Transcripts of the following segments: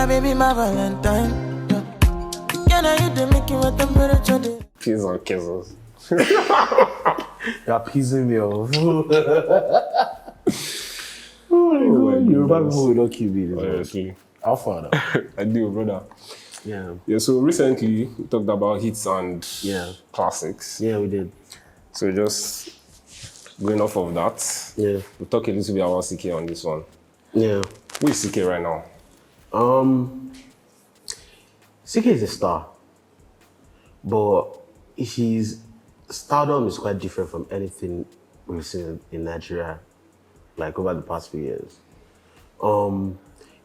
My baby, my Valentine. Yeah. Can I hit the making with temperature? Peas and kisses. You're pissing me off. Oh my God, Yoruba people will not kill me. Honestly. How far now? I do, brother. Yeah. Yeah, so recently we talked about hits and classics. Yeah, we did. So just going off of that, we'll talk a little bit about Ckay on this one. Yeah. Who is Ckay right now? Ckay is a star, but his stardom is quite different from anything we've seen in Nigeria, like over the past few years.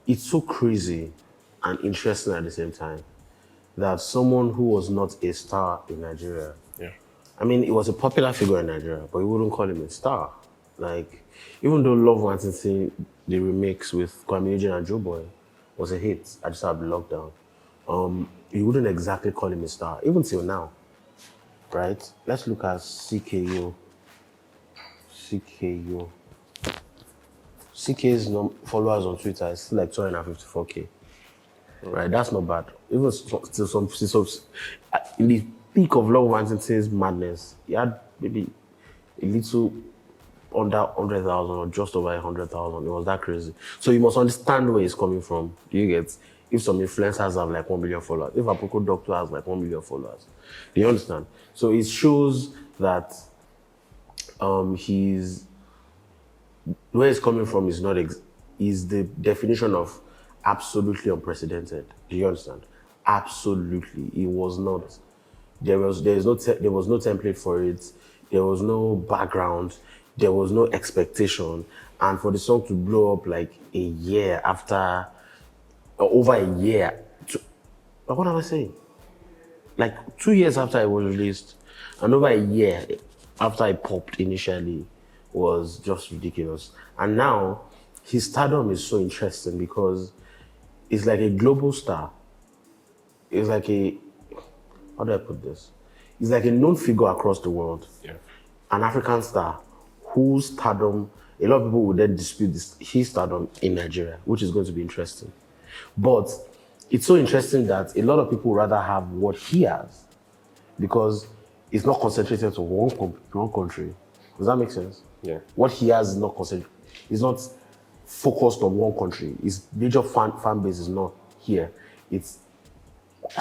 It's so crazy and interesting at the same time that someone who was not a star in Nigeria, I mean, he was a popular figure in Nigeria, but you wouldn't call him a star. Like, even though Love Nwantiti, the remix with Kwame and Joe Boy, was a hit at the start of the lockdown, you wouldn't exactly call him a star, even till now, right? Let's look at CKO. Ckay's followers on Twitter is still like 254K. Right, that's not bad. Even still some in the peak of Love Nwantiti's madness, he had maybe a little under 100,000 or just over 100,000. It was that crazy. So you must understand where it's coming from. Do you get? If some influencers have like 1 million followers, if a Poco doctor has like 1 million followers, do you understand? So it shows that where it's coming from is not is the definition of absolutely unprecedented. Do you understand? Absolutely, it was not. There was no template for it. There was no background. There was no expectation. And for the song to blow up like a year after, or over a year, what am I saying? Like 2 years after it was released, and over a year after it popped initially, was just ridiculous. And now his stardom is so interesting because it's like a global star. It's like how do I put this? It's like a known figure across the world. Yeah. An African star whose stardom, a lot of people would then dispute his stardom in Nigeria, which is going to be interesting. But it's so interesting that a lot of people rather have what he has because it's not concentrated to one country. Does that make sense? Yeah. What he has is not concentrated. It's not focused on one country. His major fan base is not here. It's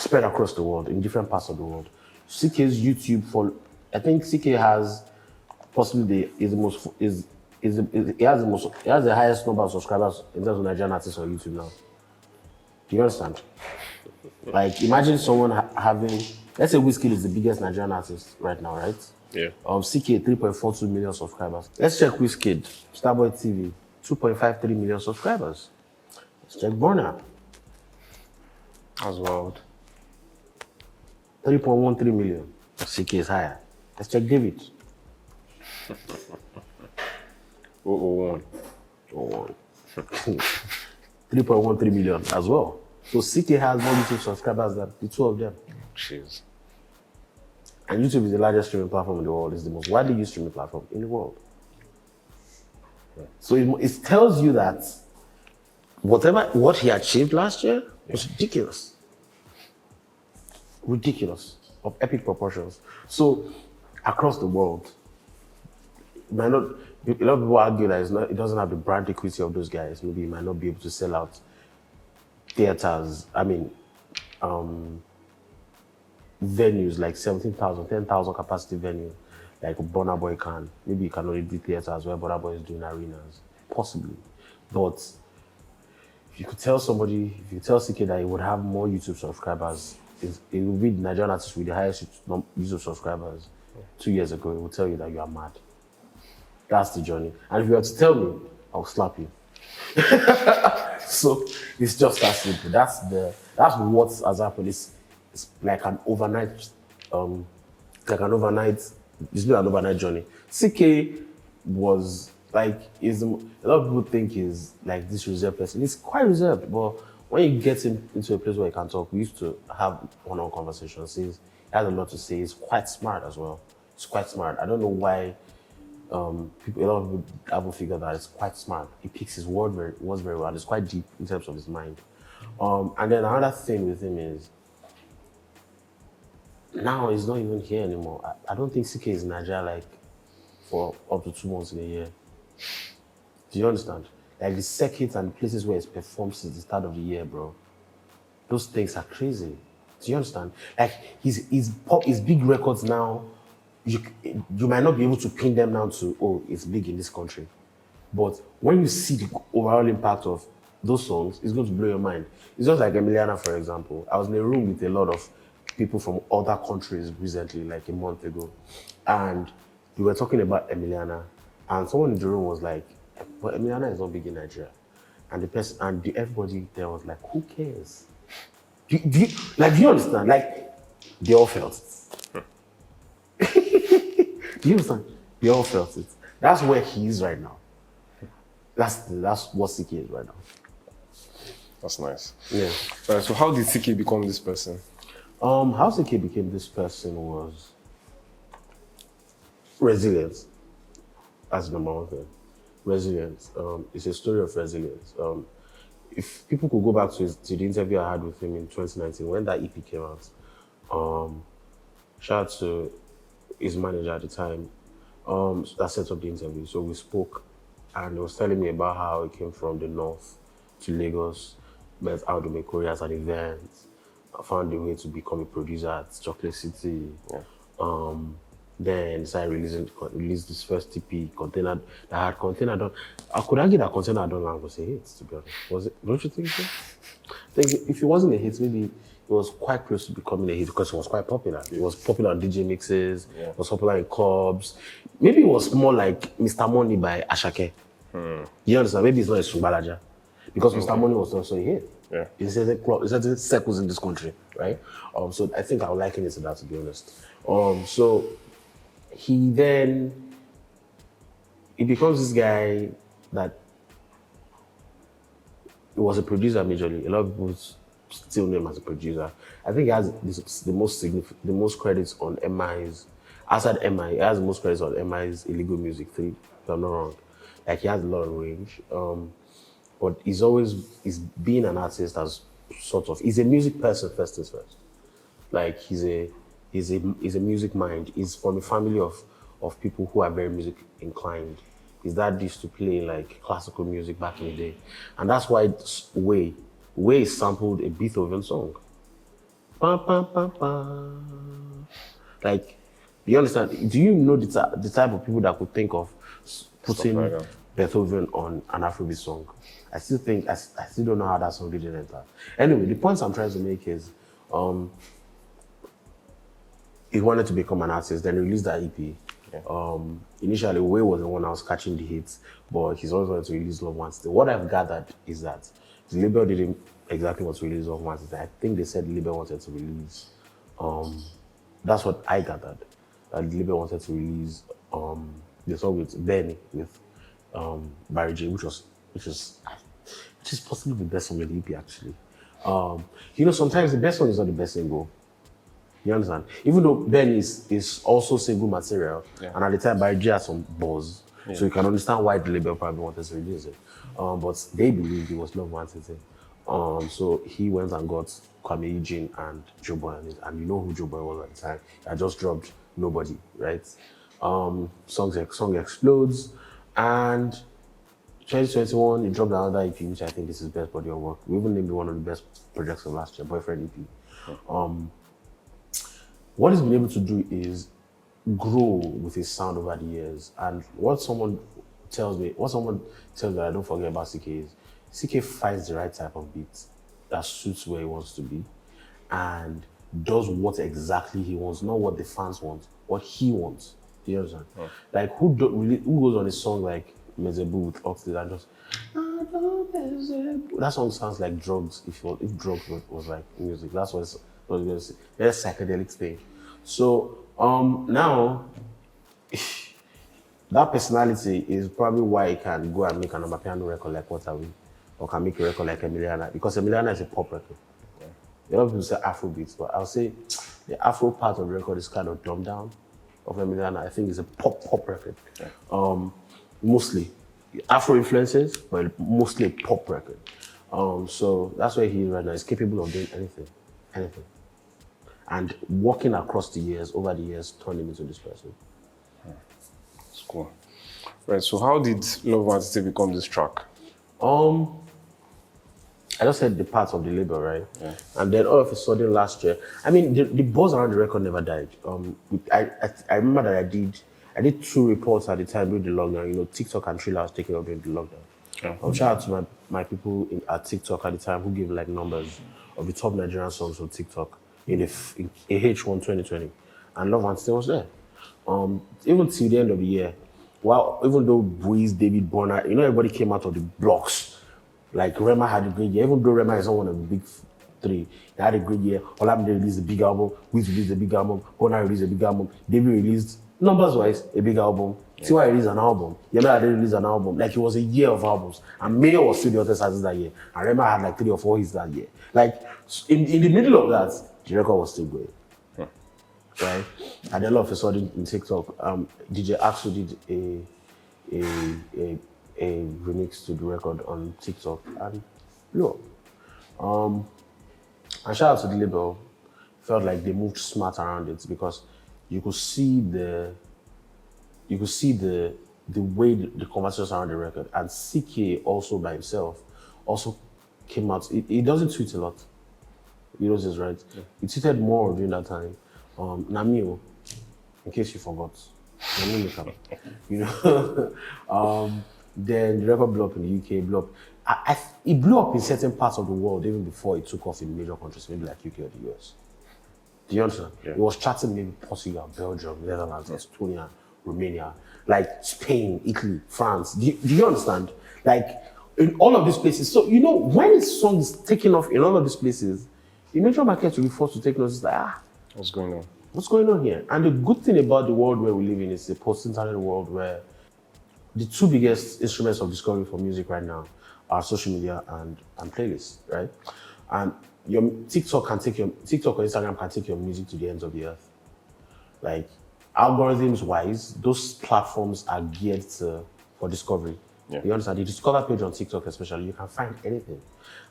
spread across the world, in different parts of the world. Ckay's YouTube I think Ckay has possibly he has the highest number of subscribers in terms of Nigerian artists on YouTube now. Do you understand? Like, imagine someone having, let's say Wizkid is the biggest Nigerian artist right now, right? Yeah. Ckay, 3.42 million subscribers. Let's check Wizkid, Starboy TV, 2.53 million subscribers. Let's check Burna. As well. 3.13 million. Ckay is higher. Let's check David. 001. 3.13 million as well. So Ckay has more YouTube subscribers than the two of them. Jeez. And YouTube is the largest streaming platform in the world. It's the most widely used streaming platform in the world. So it tells you that what he achieved last year was ridiculous. Ridiculous, of epic proportions. So across the world, a lot of people argue that it doesn't have the brand equity of those guys. Maybe he might not be able to sell out theaters. I mean, venues like 17,000, 10,000 capacity venue, like Burna Boy can. Maybe he can only do theaters where Burna Boy is doing arenas, possibly. But if you tell Ckay that he would have more YouTube subscribers, it would be the Nigerian artist with the highest YouTube subscribers 2 years ago, it will tell you that you are mad. That's the journey. And if you were to tell me, I'll slap you. So it's just that simple. That's what has happened. It's like an overnight, it's been an overnight journey. Ckay was like, a lot of people think he's like this reserved person. He's quite reserved, but when you get him into a place where he can talk, we used to have one-on-one conversations. He has a lot to say. He's quite smart as well. He's quite smart. I don't know why a lot of people haven't figured that he's quite smart. He picks his words very well. It's quite deep in terms of his mind. And then another thing with him is, now he's not even here anymore. I don't think Ckay is in Nigeria like for up to 2 months in a year. Do you understand? Like the circuits and places where he's performed since the start of the year, bro. Those things are crazy. Do you understand? Like his big records now, you might not be able to pin them down to, oh, it's big in this country. But when you see the overall impact of those songs, it's going to blow your mind. It's just like Emiliana, for example. I was in a room with a lot of people from other countries recently, like a month ago. And we were talking about Emiliana. And someone in the room was like, but Emiliana is not big in Nigeria. And everybody there was like, who cares? Do you understand? Like, they all felt it. Do you understand? They all felt it. That's where he is right now. That's what Ckay is right now. That's nice. Yeah. So how did Ckay become this person? How Ckay became this person was resilience. That's the number one thing. Resilience. It's a story of resilience. If people could go back to the interview I had with him in 2019, when that EP came out, shout out to his manager at the time, that set up the interview. So we spoke, and he was telling me about how he came from the north to Lagos, met Audomekori at an event, found a way to become a producer at Chocolate City. Yeah. Then decided release this first EP, Container, that had Container done. I could argue that Container done was a hit, to be honest. Was it? Don't you think so? I think if it wasn't a hit, maybe it was quite close to becoming a hit because it was quite popular. It was popular on DJ mixes, it was popular in clubs. Maybe it was more like Mr. Money by Ashake. You understand? Maybe it's not a Sumbalaja. Because Mr. Money was also a hit. Yeah. It's certain circles in this country, right? So I think I would liken it to that, to be honest. So he becomes this guy that he was a producer majorly. A lot of people still know him as a producer. I think he has the most credits on MI's. Outside MI, he has the most credits on MI's Illegal Music 3, if I'm not wrong. Like, he has a lot of range. But he's being an artist as sort of, he's a music person first things first. Like, he's a music mind. He's from a family of people who are very music inclined. His dad used to play like classical music back in the day. And that's why Way sampled a Beethoven song. Ba, ba, ba, ba. Like, do you understand? Do you know the type of people that could think of putting Beethoven on an Afrobeat song? I still don't know how that song didn't enter. Anyway, the point I'm trying to make is, he wanted to become an artist, then released that EP. Yeah. Initially, Way was the one that was catching the hits, but he's always wanted to release Love Nwantiti. What I've gathered is that the label didn't exactly want to release Love Nwantiti. I think they said the label wanted to release, that's what I gathered, that the label wanted to release the song with Benny, with Barry J, which is possibly the best song in the EP, actually. You know, sometimes the best song is not the best single. You understand? Even though Ben is also single material, and at the time Barry J had some buzz, so you can understand why the label probably wanted to release it. But they believed it was Love Nwantiti. So he went and got Kwame Eugene and Joe Boy on it, and you know who Joe Boy was at the time. I just dropped Nobody, right? Song explodes, and 2021 he dropped another EP, which I think is his best body of work. We even named it one of the best projects of last year, Boyfriend EP. What he's been able to do is grow with his sound over the years. And what someone tells me that I don't forget about Ckay is, Ckay finds the right type of beat that suits where he wants to be and does what exactly he wants, not what the fans want, what he wants. Do you understand? Oh. Like, who goes on a song like Mezebu with Oxley and just, that song sounds like drugs if drugs was like music. That's what it's going to say. There's psychedelic thing. So now that personality is probably why he can go and make an Amapiano record like What Are We, or can make a record like Emiliana, because Emiliana is a pop record. Yeah. A lot of people say Afrobeats, but I'll say the Afro part of the record is kind of dumbed down. Of Emiliana, I think it's a pop record. Yeah. Mostly Afro influences, but mostly a pop record. So that's where he is right now. He's capable of doing anything. And walking across the years, over the years, turned him into this person. It's cool. Right, so how did Love Nwantiti become this track? I just said the parts of the label, right? Yeah. And then all of a sudden last year, I mean, the buzz around the record never died. I remember that I did 2 reports at the time during the lockdown. You know, TikTok and Thriller was taking up during the lockdown. Yeah. Shout out to my people at TikTok at the time who gave like numbers of the top Nigerian songs on TikTok in H1 2020, and Love Nwantiti was there. Even till the end of the year, even though Breeze, David Bonner, you know, everybody came out of the blocks. Like Rema had a great year, even though Rema is not one of the big 3, he had a great year. Olamide released a big album, Wiz released a big album, Bonner released a big album, David released, numbers-wise, a big album. Tiwa released an album, Yemi Alade released an album. Like it was a year of albums. And Mayor was still the other artist that year. And Rema had like 3 or 4 hits that year. Like in the middle of that, the record was still going. Right? And then all of a sudden in TikTok, DJ Axel did a remix to the record on TikTok, and look, and shout out to the label. Felt like they moved smart around it because you could see the way the conversations around the record, and Ckay also by himself also came out. He doesn't tweet a lot. He knows this, right? Yeah. He tweeted more during that time. Namio, in case you forgot, Namio, you know. Then the record blew up in the UK, blew up. It blew up in certain parts of the world even before it took off in major countries, maybe like UK or the US. Do you understand? Yeah. It was charting maybe Portugal, Belgium, Netherlands, Estonia, Romania, like Spain, Italy, France. Do you understand? Like in all of these places. So, you know, when a song is taking off in all of these places, the major markets will be forced to take notice like, what's going on? What's going on here? And the good thing about the world where we live in is the post-internet world where the 2 biggest instruments of discovery for music right now are social media and playlists, right? And your TikTok or Instagram can take your music to the ends of the earth. Like algorithms-wise, those platforms are geared for discovery. Yeah. You understand? The Discover page on TikTok especially, you can find anything.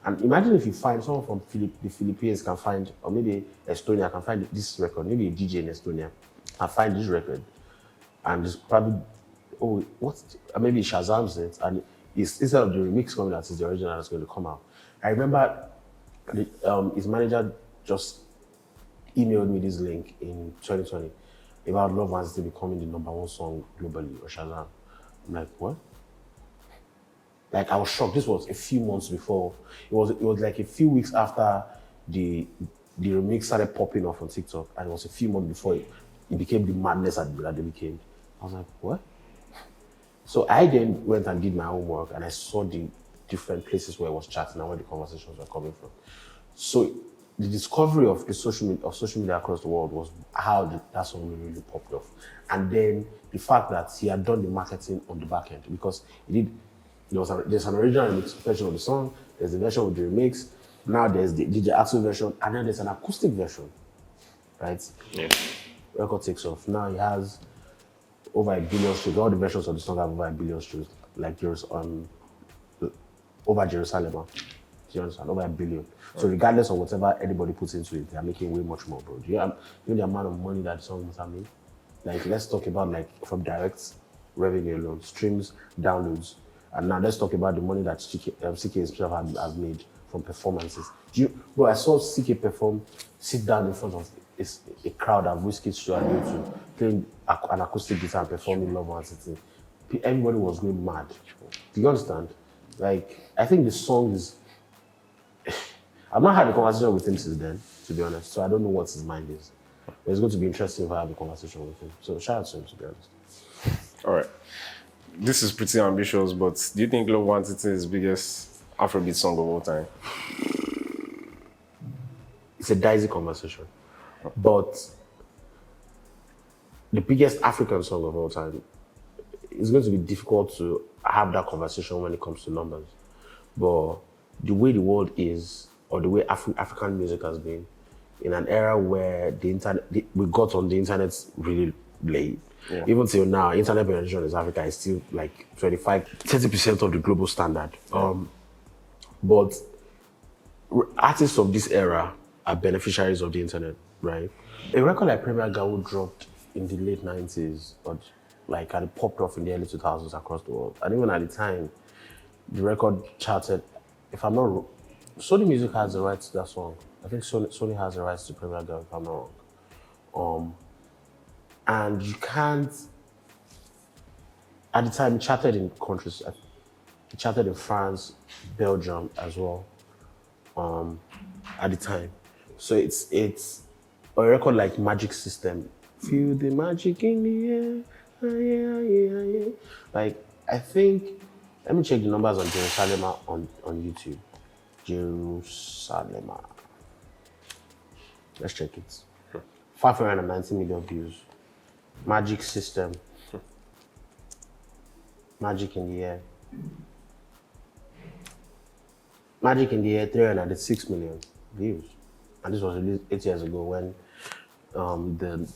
And imagine if you find someone from the Philippines can find, or maybe Estonia can find this record, maybe a DJ in Estonia can find this record, and it's probably, maybe Shazam's it, and instead of the remix coming out, it's the original that's going to come out. I remember his manager just emailed me this link in 2020 about Love Nwantiti becoming the #1 song globally, or Shazam. I'm like, what? Like, I was shocked. This was a few months before. It was like a few weeks after the remix started popping off on TikTok, and it was a few months before it became the madness that it became. I was like, what? So I then went and did my homework, and I saw the different places where it was chatting and where the conversations were coming from. So the discovery of the social media across the world was how that song really popped off. And then the fact that he had done the marketing on the back end, because there's an original remix version of the song, there's the version with the remix, now there's the DJ Axel version, and then there's an acoustic version, right? Yeah. Record takes off. Now he has over 1 billion streams. All the versions of the song have over 1 billion streams, like there's over Jerusalem. Do you understand? Over 1 billion. So regardless of whatever anybody puts into it, they're making way much more, bro. Do you know the amount of money that the song must have made? Like, let's talk about like from direct revenue alone, streams, downloads. And now let's talk about the money that Ckay himself has made from performances. Bro, I saw Ckay perform, sit down in front of a crowd at Whiskey Studio to playing an acoustic guitar and performing Love Nwantiti. Everybody was going mad. Do you understand? Like, I think the song is... I've not had a conversation with him since then, to be honest, so I don't know what his mind is. But it's going to be interesting if I have a conversation with him. So shout out to him, to be honest. All right. This is pretty ambitious, but do you think Love Nwantiti is the biggest Afrobeat song of all time? It's a dicey conversation. But the biggest African song of all time, it's going to be difficult to have that conversation when it comes to numbers. But the way the world is, or the way African music has been, in an era where we got on the internet really late. Yeah. Even till now, internet penetration in Africa is still like 30% of the global standard. But artists of this era are beneficiaries of the internet, right? A record like Premier Gawu dropped in the late 90s, but like and it popped off in the early 2000s across the world. And even at the time, the record charted, if I'm not wrong, Sony Music has the rights to that song. I think Sony has the rights to Premier Gawu, if I'm not wrong. And you can't, at the time, it charted in countries. It charted in France, Belgium as well, at the time. So it's a record like Magic System. Feel the magic in the air. Ah, yeah, yeah, yeah. Like, I think, let me check the numbers on Jerusalem on YouTube. Jerusalem. Let's check it. 590 million views. Magic System. Magic in the air. Magic in the air, 306 million views. And this was released 8 years ago when the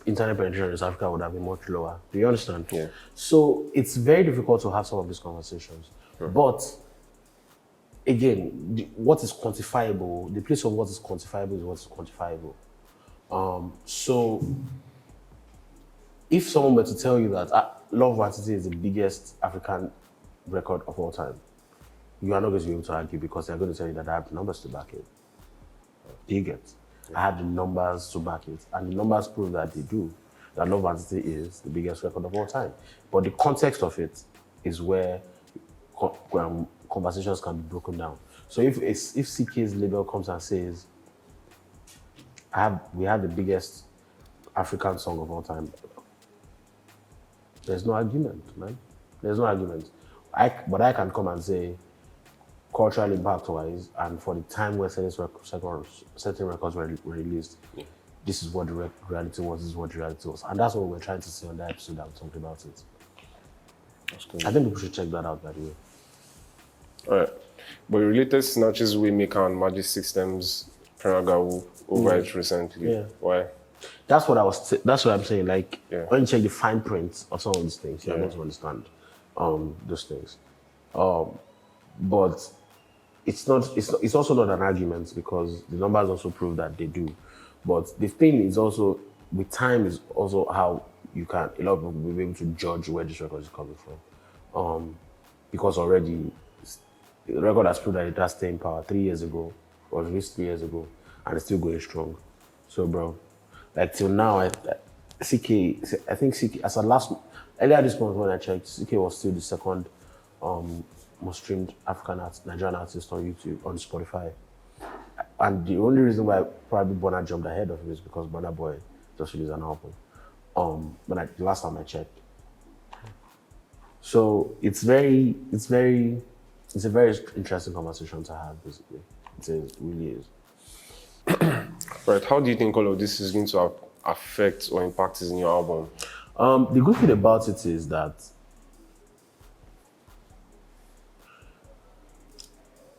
internet penetration in South Africa would have been much lower. Do you understand? Yeah. So it's very difficult to have some of these conversations. But again, what is quantifiable, the place of what is quantifiable is what is quantifiable. So if someone were to tell you that Love Nwantiti is the biggest African record of all time, you are not going to be able to argue because they're going to tell you that I have numbers to back it. Do you get? I have the numbers to back it. And the numbers prove that they do. That Love Nwantiti is the biggest record of all time. But the context of it is where conversations can be broken down. So if Ckay's label comes and says, we have the biggest African song of all time, there's no argument, man. There's no argument. But I can come and say, cultural impact-wise, and for the time where certain records were released, this is what the reality was, this is what the reality was. And that's what we're trying to say on that episode that we talked about it. That's cool. I think people should check that out, by the way. All right. But related snatches we make on Magic Systems, Premier Gawu, over it recently. Yeah. Why? That's what I'm saying. Like, when you check the fine print of some of these things, you're going to understand those things. But it's also not an argument because the numbers also prove that they do. But the thing is also, with time is also how a lot of people will be able to judge where this record is coming from. Because already, the record has proved that it has staying power 3 years ago, or at least 3 years ago, and it's still going strong. So, bro, like till now, Ckay, I think Ckay, earlier this month when I checked, Ckay was still the second most streamed Nigerian artist on YouTube, on Spotify. And the only reason why probably Burna jumped ahead of him is because Burna Boy just released an album. The last time I checked. So it's a very interesting conversation to have, basically. It really is. Right. How do you think all of this is going to affect or impact his new album? The good thing about it is that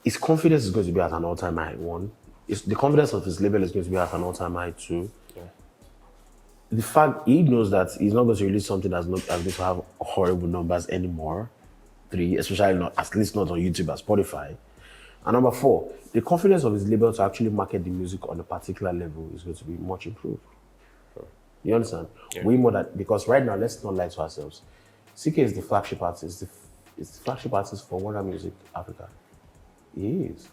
his confidence is going to be at an all-time high, one. The confidence of his label is going to be at an all-time high, two. Yeah. The fact he knows that he's not going to release something that's going to have horrible numbers anymore, three, especially not, at least not on YouTube and Spotify. And number four, the confidence of his label to actually market the music on a particular level is going to be much improved. Sure. You understand? Yeah. Way more that, because right now, let's not lie to ourselves. Ckay is the flagship artist. It's the flagship artist for Warner Music Africa. He is.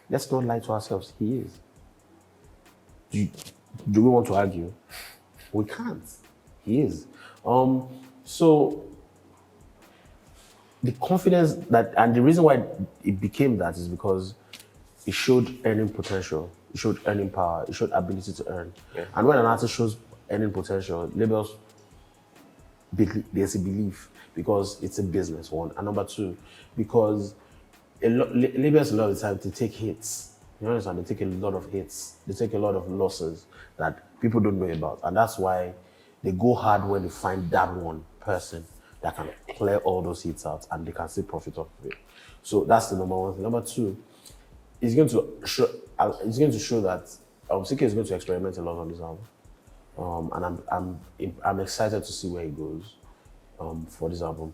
Let's not lie to ourselves. He is. Do we want to argue? We can't. He is. So the confidence that, and the reason why it became that is because it showed earning potential, it showed earning power, it showed ability to earn. Yeah. And when an artist shows earning potential, labels, there's a belief because it's a business, one. And number two, because labels a lot of the time to take hits. You understand? They take a lot of hits. They take a lot of losses that people don't know about. And that's why they go hard when they find that one person that can clear all those hits out and they can still profit off of it. So that's the number one thing. Number two, it's going to show that Ckay is going to experiment a lot on this album. And I'm excited to see where it goes for this album,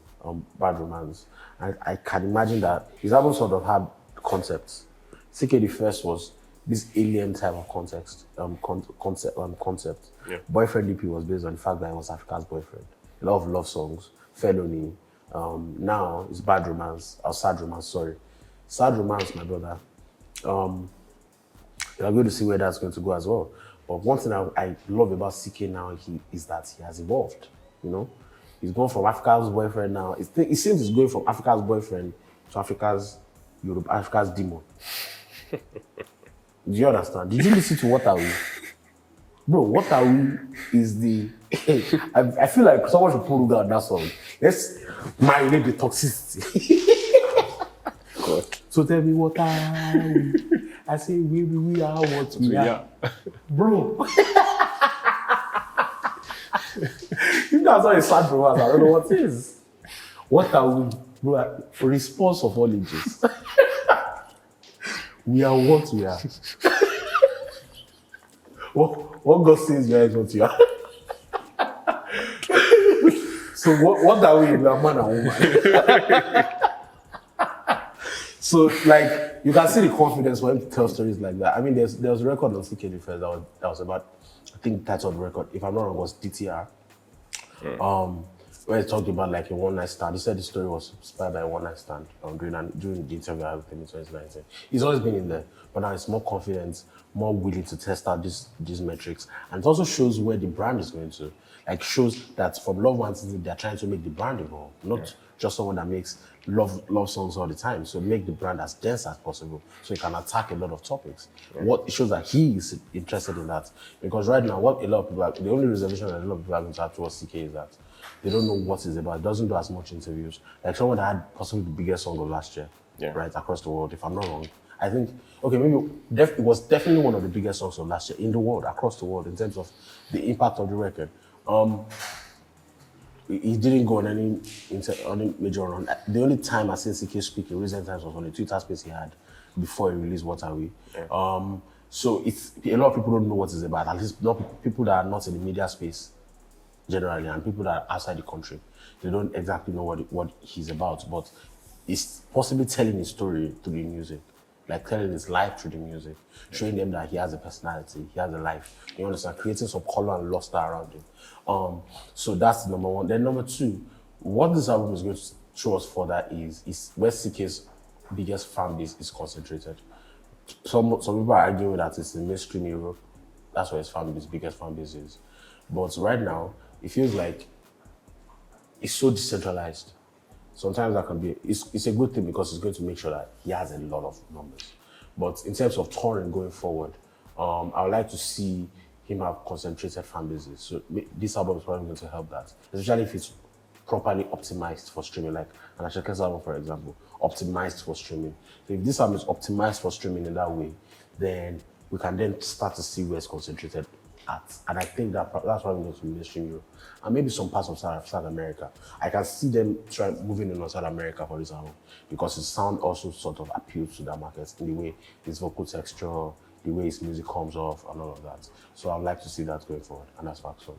Bad Romance. I can imagine that his album sort of had concepts. CK the first was this alien type of concept. Yeah. Boyfriend DP was based on the fact that he was Africa's boyfriend. A lot of love songs, felony. Now it's bad romance, or sad romance, sorry. Sad romance, my brother. You're going to see where that's going to go as well. But one thing I love about CK now is that he has evolved, you know? He's gone from Africa's boyfriend now. It seems he's going from Africa's boyfriend to Africa's demon. Do you understand? Did you listen to What Are We? Bro, What Are We is the... I feel like someone should pull down that song. Let's marinate the toxicity. So tell me what are we? I say we are what we are. Bro. If that's not a sad romance, I don't know what is. What are we? Bro, for response of all ages. We are what we are. What God says you are is what you are. So what are we? We are man and woman. So, like, you can see the confidence for him to tell stories like that. I mean, there was a record on CK the First that was about, I think the title of the record, if I'm not wrong, was DTR. Where he talked about like a one-night stand. He said the story was inspired by a one-night stand during the interview I had with him in 2019. He's always been in there, but now he's more confident, more willing to test out these metrics. And it also shows where the brand is going to. Like, shows that from Love Nwantiti, they're trying to make the brand evolve, not just someone that makes love songs all the time. So make the brand as dense as possible so he can attack a lot of topics. What it shows that he is interested in that. Because right now, what a lot of people the only reservation that a lot of people are going to have towards CK is that they don't know what it's about. It doesn't do as much interviews. Like someone that had possibly the biggest song of last year, right, across the world, if I'm not wrong. I think, okay, maybe it was definitely one of the biggest songs of last year in the world, across the world, in terms of the impact of the record. He didn't go on any major run. The only time I seen CK speak in recent times was on the Twitter space he had before he released What Are We. So it's a lot of people don't know what it's about. At least not people that are not in the media space generally, and people that are outside the country, they don't exactly know what he's about. But it's possibly telling his story through the music, like telling his life through the music, showing them that he has a personality, he has a life. You understand? Creating some color and luster around him. So that's number one. Then number two, what this album is going to show us further is where CK's biggest fan base is concentrated. Some people are arguing that it's in mainstream Europe. That's where his biggest fan base is. But right now, it feels like it's so decentralized. Sometimes that can be, it's a good thing because it's going to make sure that he has a lot of numbers. But in terms of touring going forward, I would like to see him have concentrated fan bases. So this album is probably going to help that, especially if it's properly optimized for streaming, like an Ckay's album, for example, optimized for streaming. So if this album is optimized for streaming in that way, then we can then start to see where it's concentrated at. And I think that's probably going to be mainstream Europe. And maybe some parts of South America. I can see them moving in on South America for this album because his sound also sort of appeals to that market in the way his vocal texture, the way his music comes off and all of that. So I'd like to see that going forward, and that's facts for me.